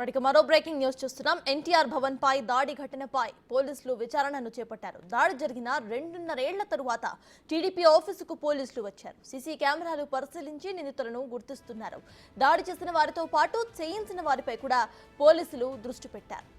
ఇక మరో breaking news చూస్తున్నాం. ఎన్టీఆర్ భవన్ పై దాడి ఘటనపై పోలీసులు విచారణను చేపట్టారు. దాడి జరిగిన 2.5 ఏళ్ల తరువాత టీడీపీ ఆఫీసుకు పోలీసులు వచ్చారు. సీసీ కెమెరాలు పరిశీలించి నిందితులను గుర్తిస్తున్నారు. దాడి చేసిన వారితో పాటు చేయించిన వారిపై కూడా పోలీసులు దృష్టి పెట్టారు.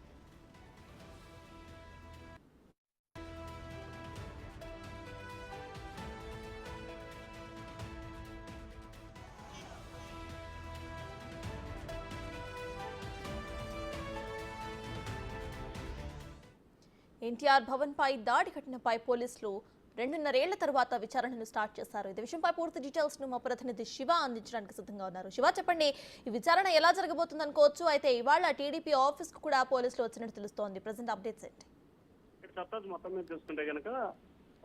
ఎన్టీఆర్ భవన్ పై దాడి ఘటనపై పోలీసులు 2.5 ఏళ్ల తర్వాత విచారణను స్టార్ట్ చేశారు. ఈ విషయంపై పూర్తి డీటెయిల్స్ ను మా ప్రతినిధి శివ అందించడానికి సిద్ధంగా ఉన్నారు. శివ, చెప్పండి, ఈ విచారణ ఎలా జరగబోతుంది అనుకోవచ్చు? అయితే ఇవాళ టీడీపీ ఆఫీస్ కు కూడా పోలీసులు వచ్చినట్టు తెలుస్తోంది. ప్రెజెంట్ అప్డేట్స్ ఏంటి? మొత్తం మీద చూస్తుంటే కనుక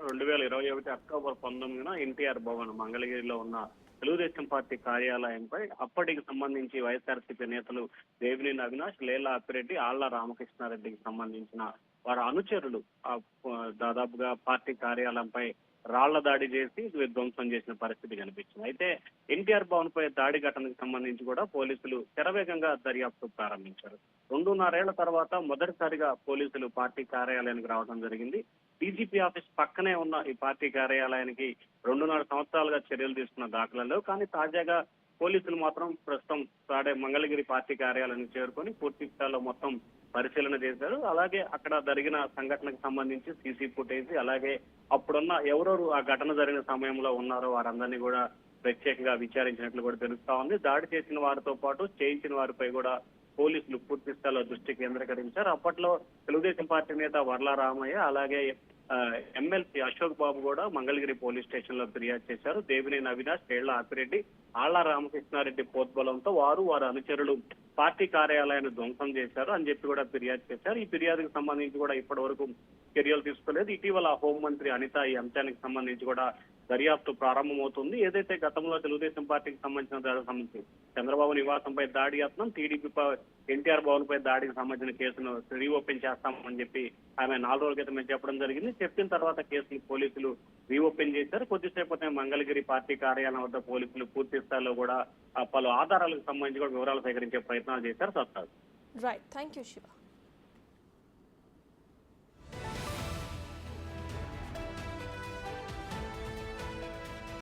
2021 అక్టోబర్ 19న ఎన్టీఆర్ భవన్ మంగళగిరిలో ఉన్న తెలుగుదేశం పార్టీ కార్యాలయంపై అప్పటికి సంబంధించి వైఎస్ఆర్సీపీ నేతలు దేవినేని అవినాష్, లేలా అప్పిరెడ్డి, ఆళ్ల రామకృష్ణారెడ్డికి సంబంధించిన వారి అనుచరులు దాదాపుగా పార్టీ కార్యాలయంపై రాళ్ల దాడి చేసి విధ్వంసం చేసిన పరిస్థితి కనిపించింది. అయితే ఎన్టీఆర్ భవన్ పై దాడి ఘటనకు సంబంధించి కూడా పోలీసులు శరవేగంగా దర్యాప్తు ప్రారంభించారు. 2.5 ఏళ్ల తర్వాత మొదటిసారిగా పోలీసులు పార్టీ కార్యాలయానికి రావడం జరిగింది. డీజీపీ ఆఫీస్ పక్కనే ఉన్న ఈ పార్టీ కార్యాలయానికి 2.5 సంవత్సరాలుగా చర్యలు తీసుకున్న దాఖలాలు. కానీ తాజాగా పోలీసులు మాత్రం ప్రస్తుతం మంగళగిరి పార్టీ కార్యాలయానికి చేరుకొని పూర్తి స్థాయిలో మొత్తం పరిశీలన చేశారు. అలాగే అక్కడ జరిగిన సంఘటనకు సంబంధించి సీసీ ఫుటేజ్, అలాగే అప్పుడున్న ఎవరెవరు ఆ ఘటన జరిగిన సమయంలో ఉన్నారో వారందరినీ కూడా ప్రత్యేకంగా విచారించినట్లు కూడా తెలుస్తా ఉంది. దాడి చేసిన వారితో పాటు చేయించిన వారిపై కూడా పోలీసులు పూర్తి స్థాయిలో దృష్టి కేంద్రీకరించారు. అప్పట్లో తెలుగుదేశం పార్టీ నేత వర్ల రామయ్య, అలాగే ఎమ్మెల్సీ అశోక్ బాబు కూడా మంగళగిరి పోలీస్ స్టేషన్ లో ఫిర్యాదు చేశారు. దేవినేని అవినాష్, లేళ్ల అప్పిరెడ్డి, ఆళ్ల రామకృష్ణారెడ్డి పోత్బలంతో వారి అనుచరులు పార్టీ కార్యాలయాన్ని ధ్వంసం చేశారు అని చెప్పి కూడా ఫిర్యాదు చేశారు. ఈ ఫిర్యాదుకు సంబంధించి కూడా ఇప్పటి వరకు చర్యలు తీసుకోలేదు. ఇటీవల హోంమంత్రి అనిత ఈ అంశానికి సంబంధించి కూడా దర్యాప్తు ప్రారంభమవుతుంది. ఏదైతే గతంలో తెలుగుదేశం పార్టీకి సంబంధించి చంద్రబాబు నివాసంపై దాడి యత్నం, టీడీపీ ఎన్టీఆర్ భవన్ పై దాడికి సంబంధించిన కేసును రీఓపెన్ చేస్తామని చెప్పి ఆమె 4 రోజుల క్రితమే చెప్పడం జరిగింది. చెప్పిన తర్వాత కేసును పోలీసులు రీఓపెన్ చేశారు. కొద్దిసేపటి మంగళగిరి పార్టీ కార్యాలయం వద్ద పోలీసులు పూర్తి స్థాయిలో కూడా పలు ఆధారాలకు సంబంధించి కూడా వివరాలు సేకరించే ప్రయత్నాలు చేశారు. Right, thank you Shiva.